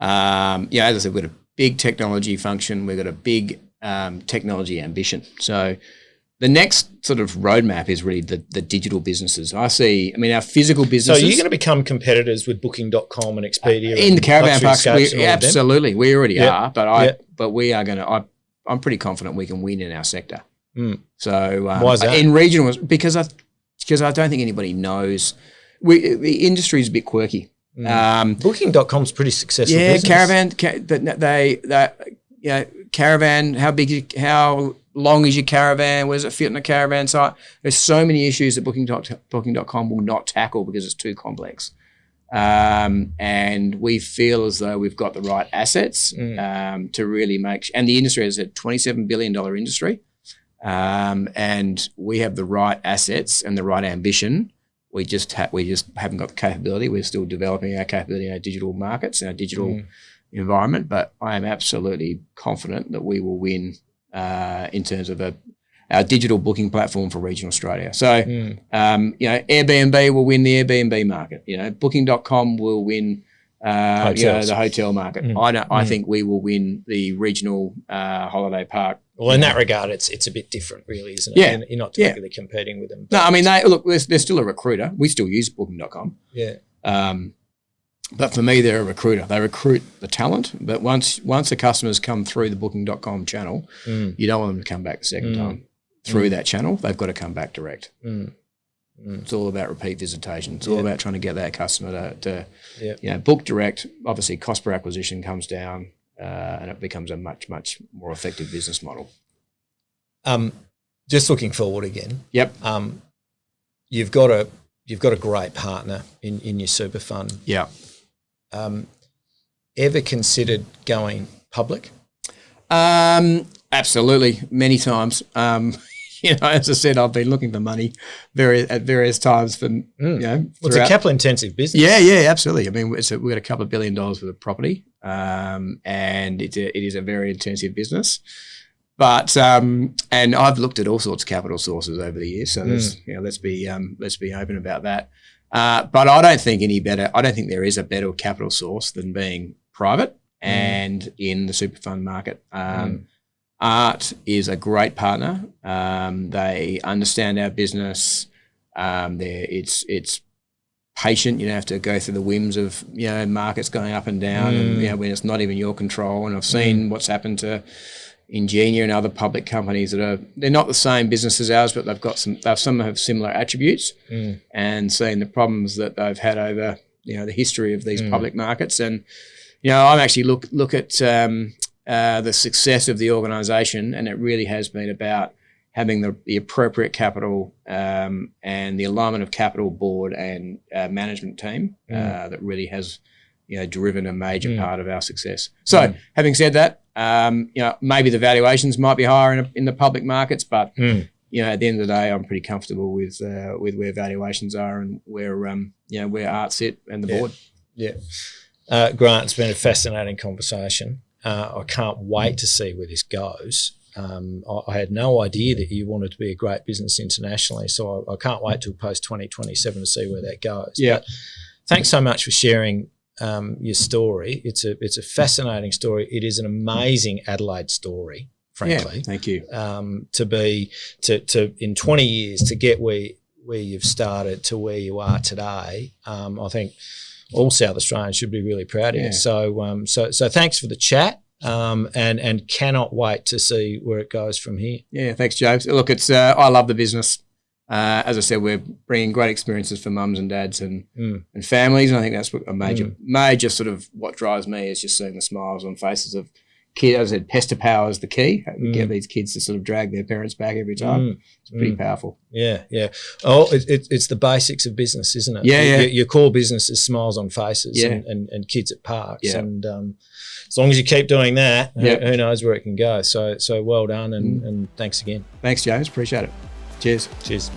As I said, we've got a big technology function. We've got a big technology ambition. So the next sort of roadmap is really the digital businesses. Our physical businesses. So you're going to become competitors with Booking.com and Expedia in the caravan parks. Absolutely, we already are. But we are going to. I'm pretty confident we can win in our sector. So why is that? In regional, because I don't think anybody knows. The industry is a bit quirky. Booking.com's pretty successful. Business. Caravan. Caravan. How long is your caravan? Where does it fit on a caravan site? There's so many issues that Booking.com will not tackle because it's too complex. And we feel as though we've got the right assets to really make. And the industry is a $27 billion industry, and we have the right assets and the right ambition. We just haven't got the capability. We're still developing our capability in our digital markets and our digital environment. But I am absolutely confident that we will win in terms of our digital booking platform for regional Australia. So, Airbnb will win the Airbnb market. Booking.com will win the hotel market. I think we will win the regional holiday park. Well, in that regard, it's a bit different, really, isn't it? Yeah. You're not typically competing with them. No, they're still a recruiter. We still use Booking.com. But for me, they're a recruiter. They recruit the talent. But once the customers come through the Booking.com channel, you don't want them to come back the second time through that channel. They've got to come back direct. It's all about repeat visitation. It's all about trying to get that customer to book direct. Obviously, cost per acquisition comes down, and it becomes a much, much more effective business model. Just looking forward again. Yep. You've got a great partner in your super fund. Yeah. Ever considered going public? Absolutely, many times. As I said, I've been looking for money at various times for it's a capital intensive business. Yeah, absolutely. We've got a couple of $1 billion worth of property, and it is a very intensive business. But and I've looked at all sorts of capital sources over the years. So let's be open about that. But I don't think I don't think there is a better capital source than being private and in the super fund market. Art is a great partner. They understand our business. It's patient. You don't have to go through the whims of markets going up and down, and when it's not even your control. And I've seen what's happened to Ingenia and other public companies they're not the same business as ours, but some have similar attributes, and seeing the problems that they've had over the history of these public markets. And I'm actually look at the success of the organisation, and it really has been about having the appropriate capital and the alignment of capital board and management team that really has driven a major part of our success. So having said that, maybe the valuations might be higher in the public markets, but at the end of the day, I'm pretty comfortable with where valuations are and where Art sit and the board. Yeah, Grant, it's been a fascinating conversation. I can't wait to see where this goes. I had no idea that you wanted to be a great business internationally, so I can't wait till post 2027 to see where that goes. Yeah. But thanks so much for sharing your story. It's a fascinating story. It is an amazing Adelaide story, frankly. Yeah, thank you. To in 20 years to get where you've started to where you are today, I think all South Australians should be really proud of you. So thanks for the chat, and cannot wait to see where it goes from here. Yeah, thanks, James. Look, it's I love the business. As I said, we're bringing great experiences for mums and dads and families, and I think that's a major sort of what drives me is just seeing the smiles on faces of kids. As I said, pester power is the key. We get these kids to sort of drag their parents back every time. It's pretty powerful. Yeah. Oh, it's the basics of business, isn't it? Yeah. Your core business is smiles on faces and kids at parks. Yeah. And as long as you keep doing that, who knows where it can go. So well done, and thanks again. Thanks, James. Appreciate it. Cheers. Cheers.